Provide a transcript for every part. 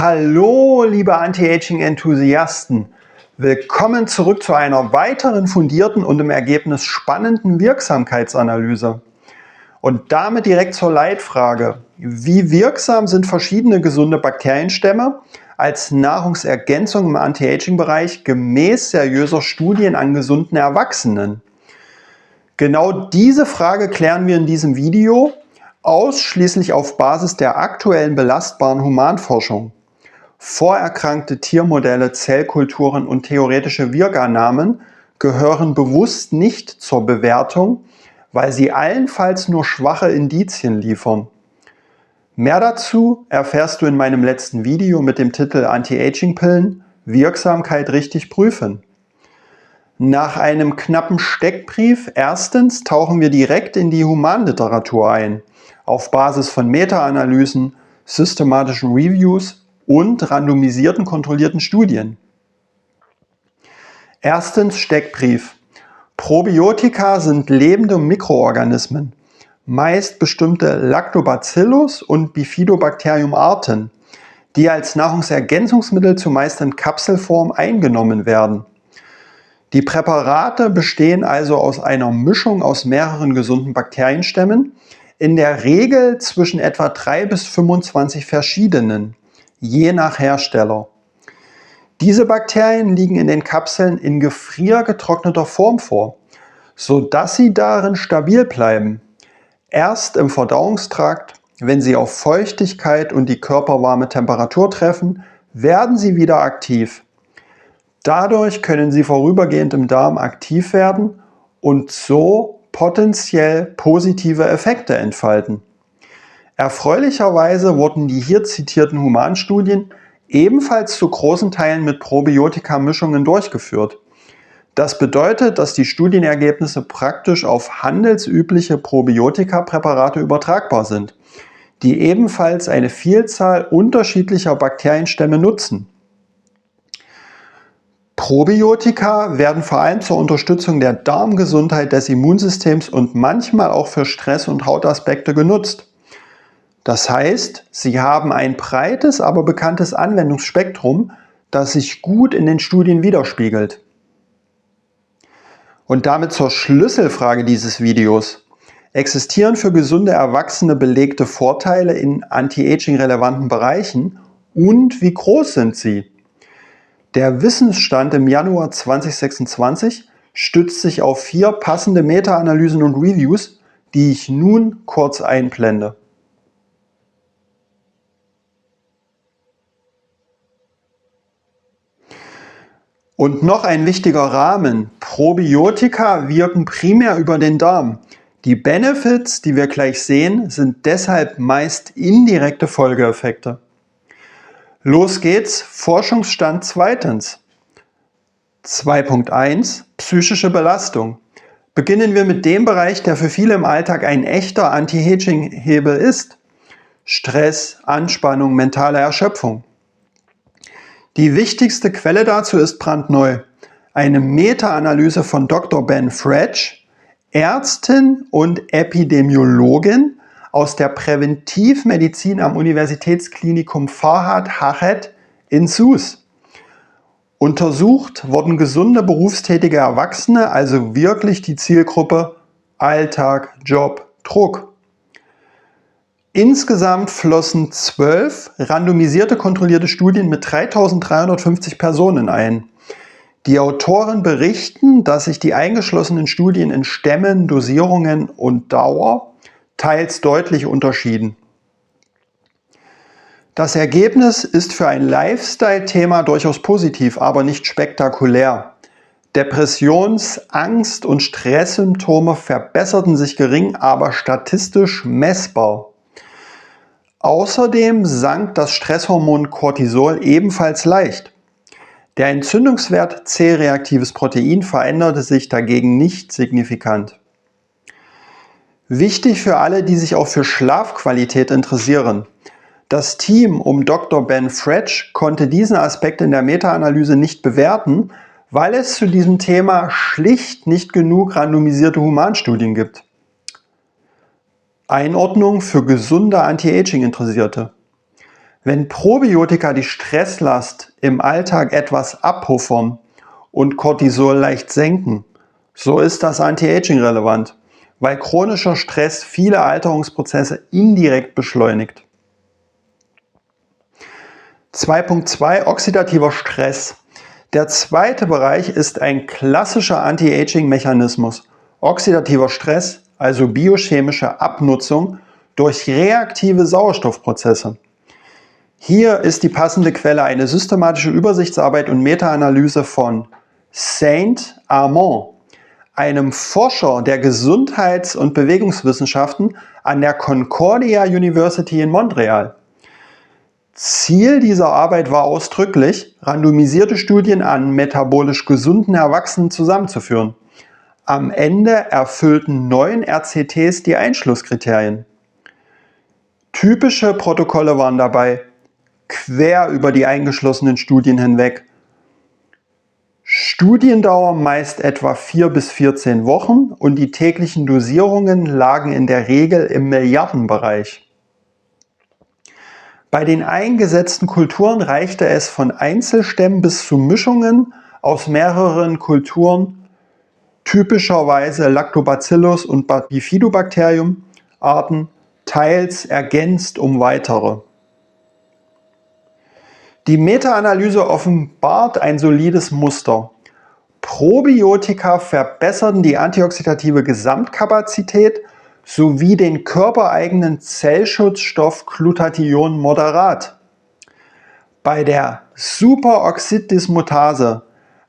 Hallo, liebe Anti-Aging-Enthusiasten! Willkommen zurück zu einer weiteren fundierten und im Ergebnis spannenden Wirksamkeitsanalyse. Und damit direkt zur Leitfrage: Wie wirksam sind verschiedene gesunde Bakterienstämme als Nahrungsergänzung im Anti-Aging-Bereich gemäß seriöser Studien an gesunden Erwachsenen? Genau diese Frage klären wir in diesem Video, ausschließlich auf Basis der aktuellen belastbaren Humanforschung. Vorerkrankte Tiermodelle, Zellkulturen und theoretische Wirkannahmen gehören bewusst nicht zur Bewertung, weil sie allenfalls nur schwache Indizien liefern. Mehr dazu erfährst du in meinem letzten Video mit dem Titel Anti-Aging-Pillen – Wirksamkeit richtig prüfen. Nach einem knappen Steckbrief erstens tauchen wir direkt in die Humanliteratur ein, auf Basis von Meta-Analysen, systematischen Reviews und randomisierten kontrollierten Studien. Erstens Steckbrief. Probiotika sind lebende Mikroorganismen, meist bestimmte Lactobacillus- und Bifidobacterium-Arten, die als Nahrungsergänzungsmittel zumeist in Kapselform eingenommen werden. Die Präparate bestehen also aus einer Mischung aus mehreren gesunden Bakterienstämmen, in der Regel zwischen etwa 3 bis 25 verschiedenen, je nach Hersteller. Diese Bakterien liegen in den Kapseln in gefriergetrockneter Form vor, sodass sie darin stabil bleiben. Erst im Verdauungstrakt, wenn sie auf Feuchtigkeit und die körperwarme Temperatur treffen, werden sie wieder aktiv. Dadurch können sie vorübergehend im Darm aktiv werden und so potenziell positive Effekte entfalten. Erfreulicherweise wurden die hier zitierten Humanstudien ebenfalls zu großen Teilen mit Probiotika-Mischungen durchgeführt. Das bedeutet, dass die Studienergebnisse praktisch auf handelsübliche Probiotika-Präparate übertragbar sind, die ebenfalls eine Vielzahl unterschiedlicher Bakterienstämme nutzen. Probiotika werden vor allem zur Unterstützung der Darmgesundheit des Immunsystems und manchmal auch für Stress- und Hautaspekte genutzt. Das heißt, sie haben ein breites, aber bekanntes Anwendungsspektrum, das sich gut in den Studien widerspiegelt. Und damit zur Schlüsselfrage dieses Videos. Existieren für gesunde Erwachsene belegte Vorteile in anti-aging-relevanten Bereichen und wie groß sind sie? Der Wissensstand im Januar 2026 stützt sich auf 4 passende Meta-Analysen und Reviews, die ich nun kurz einblende. Und noch ein wichtiger Rahmen: Probiotika wirken primär über den Darm. Die Benefits, die wir gleich sehen, sind deshalb meist indirekte Folgeeffekte. Los geht's, Forschungsstand zweitens. 2.1 Psychische Belastung. Beginnen wir mit dem Bereich, der für viele im Alltag ein echter Anti-Aging-Hebel ist. Stress, Anspannung, mentale Erschöpfung. Die wichtigste Quelle dazu ist brandneu: eine Meta-Analyse von Dr. Ben Fretch, Ärztin und Epidemiologin aus der Präventivmedizin am Universitätsklinikum Farhat Hachet in Sousse. Untersucht wurden gesunde berufstätige Erwachsene, also wirklich die Zielgruppe Alltag, Job, Druck. Insgesamt flossen 12 randomisierte kontrollierte Studien mit 3.350 Personen ein. Die Autoren berichten, dass sich die eingeschlossenen Studien in Stämmen, Dosierungen und Dauer teils deutlich unterschieden. Das Ergebnis ist für ein Lifestyle-Thema durchaus positiv, aber nicht spektakulär. Depressions-, Angst- und Stresssymptome verbesserten sich gering, aber statistisch messbar. Außerdem sank das Stresshormon Cortisol ebenfalls leicht. Der Entzündungswert C-reaktives Protein veränderte sich dagegen nicht signifikant. Wichtig für alle, die sich auch für Schlafqualität interessieren: Das Team um Dr. Ben Fretch konnte diesen Aspekt in der Meta-Analyse nicht bewerten, weil es zu diesem Thema schlicht nicht genug randomisierte Humanstudien gibt. Einordnung für gesunde Anti-Aging-Interessierte. Wenn Probiotika die Stresslast im Alltag etwas abpuffern und Cortisol leicht senken, so ist das Anti-Aging relevant, weil chronischer Stress viele Alterungsprozesse indirekt beschleunigt. 2.2 Oxidativer Stress. Der zweite Bereich ist ein klassischer Anti-Aging-Mechanismus. Oxidativer Stress, also biochemische Abnutzung durch reaktive Sauerstoffprozesse. Hier ist die passende Quelle eine systematische Übersichtsarbeit und Meta-Analyse von Saint-Amand, einem Forscher der Gesundheits- und Bewegungswissenschaften an der Concordia University in Montreal. Ziel dieser Arbeit war ausdrücklich, randomisierte Studien an metabolisch gesunden Erwachsenen zusammenzuführen. Am Ende erfüllten 9 RCTs die Einschlusskriterien. Typische Protokolle waren dabei quer über die eingeschlossenen Studien hinweg. Studiendauer meist etwa 4 bis 14 Wochen und die täglichen Dosierungen lagen in der Regel im Milliardenbereich. Bei den eingesetzten Kulturen reichte es von Einzelstämmen bis zu Mischungen aus mehreren Kulturen, typischerweise Lactobacillus und Bifidobacterium-Arten, teils ergänzt um weitere. Die Meta-Analyse offenbart ein solides Muster. Probiotika verbesserten die antioxidative Gesamtkapazität sowie den körpereigenen Zellschutzstoff Glutathion moderat. Bei der Superoxidismutase,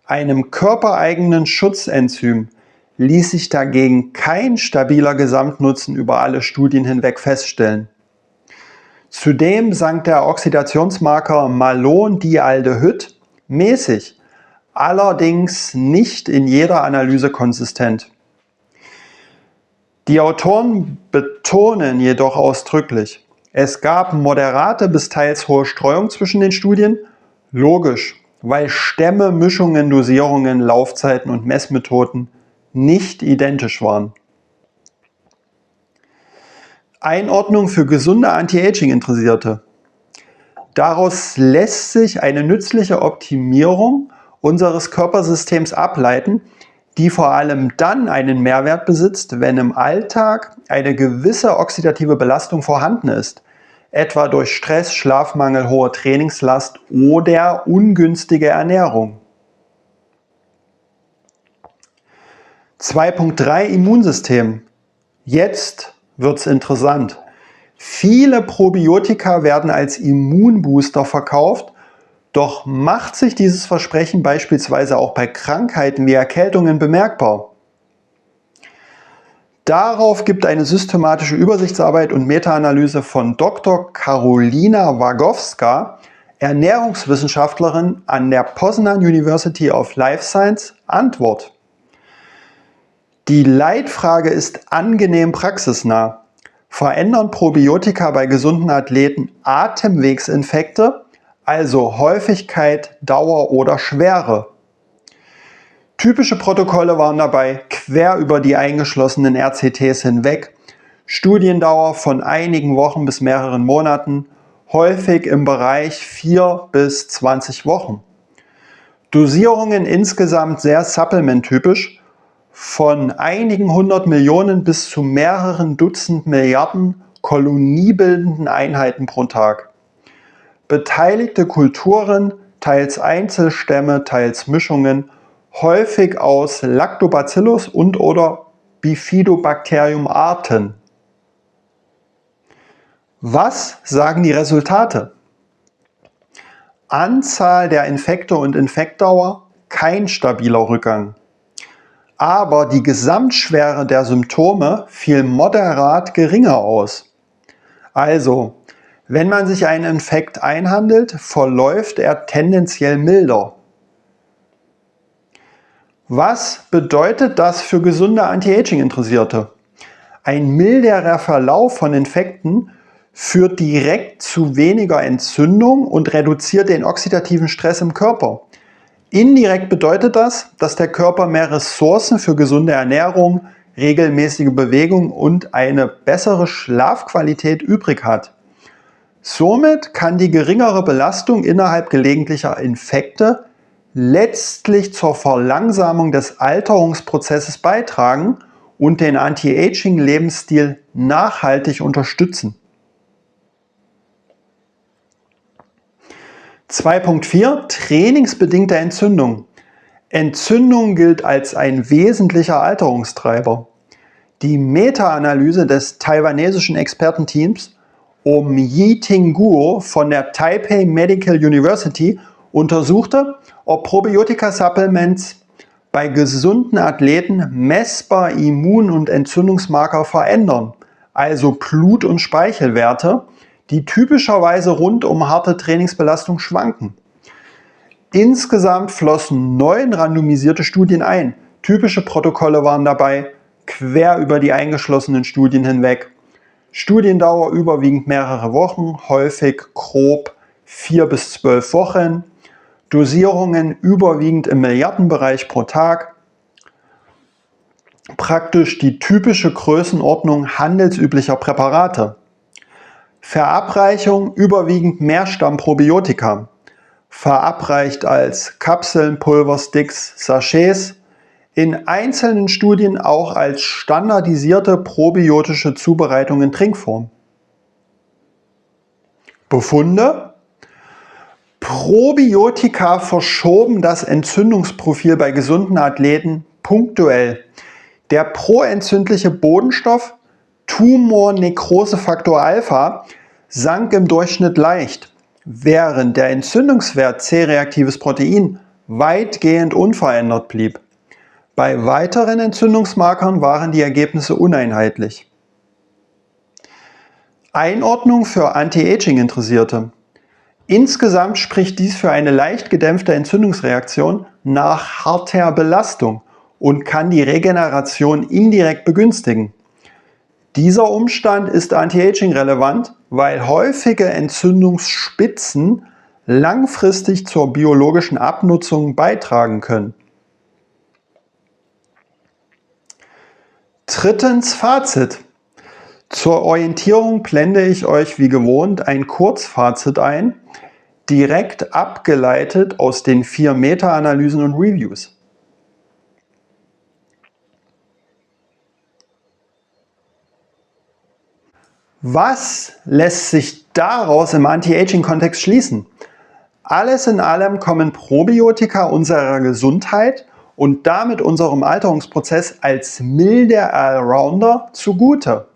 einem körpereigenen Schutzenzym, ließ sich dagegen kein stabiler Gesamtnutzen über alle Studien hinweg feststellen. Zudem sank der Oxidationsmarker Malondialdehyd mäßig, allerdings nicht in jeder Analyse konsistent. Die Autoren betonen jedoch ausdrücklich, es gab moderate bis teils hohe Streuung zwischen den Studien, logisch, weil Stämme, Mischungen, Dosierungen, Laufzeiten und Messmethoden nicht identisch waren. Einordnung für gesunde Anti-Aging-Interessierte. Daraus lässt sich eine nützliche Optimierung unseres Körpersystems ableiten, die vor allem dann einen Mehrwert besitzt, wenn im Alltag eine gewisse oxidative Belastung vorhanden ist, etwa durch Stress, Schlafmangel, hohe Trainingslast oder ungünstige Ernährung. 2.3 Immunsystem. Jetzt wird's interessant. Viele Probiotika werden als Immunbooster verkauft, doch macht sich dieses Versprechen beispielsweise auch bei Krankheiten wie Erkältungen bemerkbar? Darauf gibt eine systematische Übersichtsarbeit und Meta-Analyse von Dr. Karolina Wagowska, Ernährungswissenschaftlerin an der Poznan University of Life Science, Antwort. Die Leitfrage ist angenehm praxisnah. Verändern Probiotika bei gesunden Athleten Atemwegsinfekte, also Häufigkeit, Dauer oder Schwere? Typische Protokolle waren dabei quer über die eingeschlossenen RCTs hinweg, Studiendauer von einigen Wochen bis mehreren Monaten, häufig im Bereich 4 bis 20 Wochen. Dosierungen insgesamt sehr supplement-typisch, von einigen 100 Millionen bis zu mehreren Dutzend Milliarden koloniebildenden Einheiten pro Tag. Beteiligte Kulturen, teils Einzelstämme, teils Mischungen, häufig aus Lactobacillus und/oder Bifidobacterium-Arten. Was sagen die Resultate? Anzahl der Infekte und Infektdauer, kein stabiler Rückgang. Aber die Gesamtschwere der Symptome fiel moderat geringer aus. Also, wenn man sich einen Infekt einhandelt, verläuft er tendenziell milder. Was bedeutet das für gesunde Anti-Aging-Interessierte? Ein milderer Verlauf von Infekten führt direkt zu weniger Entzündung und reduziert den oxidativen Stress im Körper. Indirekt bedeutet das, dass der Körper mehr Ressourcen für gesunde Ernährung, regelmäßige Bewegung und eine bessere Schlafqualität übrig hat. Somit kann die geringere Belastung innerhalb gelegentlicher Infekte letztlich zur Verlangsamung des Alterungsprozesses beitragen und den Anti-Aging-Lebensstil nachhaltig unterstützen. 2.4 Trainingsbedingte Entzündung. Entzündung gilt als ein wesentlicher Alterungstreiber. Die Meta-Analyse des taiwanesischen Expertenteams um Yi-Ting Guo von der Taipei Medical University untersuchte, ob Probiotika-Supplements bei gesunden Athleten messbar Immun- und Entzündungsmarker verändern, also Blut- und Speichelwerte, die typischerweise rund um harte Trainingsbelastung schwanken. Insgesamt flossen 9 randomisierte Studien ein. Typische Protokolle waren dabei, quer über die eingeschlossenen Studien hinweg. Studiendauer überwiegend mehrere Wochen, häufig grob 4 bis 12 Wochen. Dosierungen überwiegend im Milliardenbereich pro Tag. Praktisch die typische Größenordnung handelsüblicher Präparate. Verabreichung überwiegend Mehrstammprobiotika. Verabreicht als Kapseln, Pulversticks, Sachets. In einzelnen Studien auch als standardisierte probiotische Zubereitung in Trinkform. Befunde: Probiotika verschoben das Entzündungsprofil bei gesunden Athleten punktuell. Der proentzündliche Bodenstoff Tumornekrosefaktor Alpha sank im Durchschnitt leicht, während der Entzündungswert C-reaktives Protein weitgehend unverändert blieb. Bei weiteren Entzündungsmarkern waren die Ergebnisse uneinheitlich. Einordnung für Anti-Aging-Interessierte. Insgesamt spricht dies für eine leicht gedämpfte Entzündungsreaktion nach harter Belastung und kann die Regeneration indirekt begünstigen. Dieser Umstand ist Anti-Aging relevant, weil häufige Entzündungsspitzen langfristig zur biologischen Abnutzung beitragen können. Drittens, Fazit. Zur Orientierung blende ich euch wie gewohnt ein Kurzfazit ein, direkt abgeleitet aus den 4 Meta-Analysen und Reviews. Was lässt sich daraus im Anti-Aging-Kontext schließen? Alles in allem kommen Probiotika unserer Gesundheit und damit unserem Alterungsprozess als milde Allrounder zugute.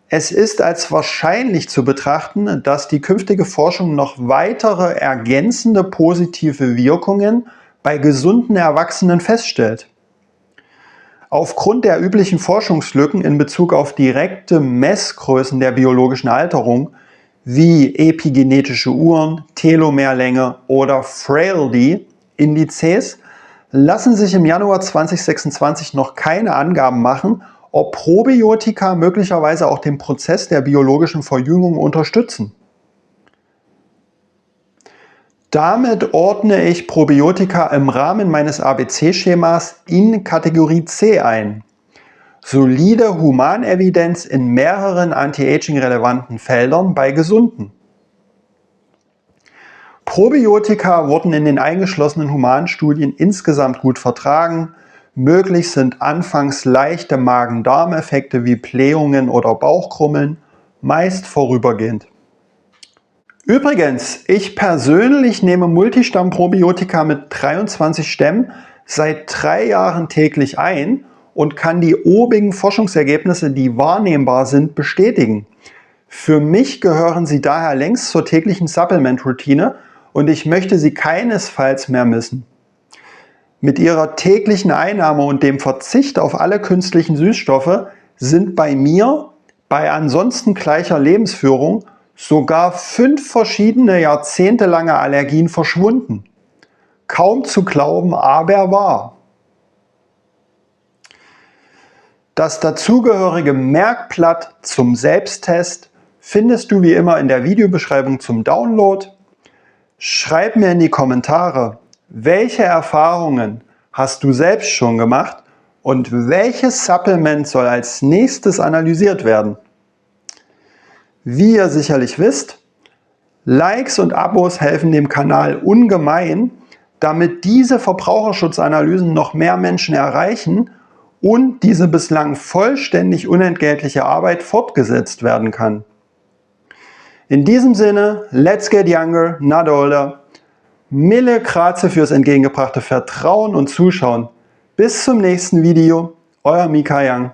Es ist als wahrscheinlich zu betrachten, dass die künftige Forschung noch weitere ergänzende positive Wirkungen bei gesunden Erwachsenen feststellt. Aufgrund der üblichen Forschungslücken in Bezug auf direkte Messgrößen der biologischen Alterung, wie epigenetische Uhren, Telomerlänge oder Frailty-Indizes, lassen sich im Januar 2026 noch keine Angaben machen, ob Probiotika möglicherweise auch den Prozess der biologischen Verjüngung unterstützen. Damit ordne ich Probiotika im Rahmen meines ABC-Schemas in Kategorie C ein. Solide Humanevidenz in mehreren Anti-Aging-relevanten Feldern bei Gesunden. Probiotika wurden in den eingeschlossenen Humanstudien insgesamt gut vertragen. Möglich sind anfangs leichte Magen-Darm-Effekte wie Blähungen oder Bauchkrummeln, meist vorübergehend. Übrigens, ich persönlich nehme Multistamm-Probiotika mit 23 Stämmen seit 3 Jahren täglich ein und kann die obigen Forschungsergebnisse, die wahrnehmbar sind, bestätigen. Für mich gehören sie daher längst zur täglichen Supplement-Routine und ich möchte sie keinesfalls mehr missen. Mit ihrer täglichen Einnahme und dem Verzicht auf alle künstlichen Süßstoffe sind bei mir, bei ansonsten gleicher Lebensführung, sogar 5 verschiedene jahrzehntelange Allergien verschwunden. Kaum zu glauben, aber wahr. Das dazugehörige Merkblatt zum Selbsttest findest du wie immer in der Videobeschreibung zum Download. Schreib mir in die Kommentare, welche Erfahrungen hast du selbst schon gemacht und welches Supplement soll als nächstes analysiert werden. Wie ihr sicherlich wisst, Likes und Abos helfen dem Kanal ungemein, damit diese Verbraucherschutzanalysen noch mehr Menschen erreichen und diese bislang vollständig unentgeltliche Arbeit fortgesetzt werden kann. In diesem Sinne, let's get younger, not older. Mille grazie fürs entgegengebrachte Vertrauen und Zuschauen. Bis zum nächsten Video, euer Mika Young.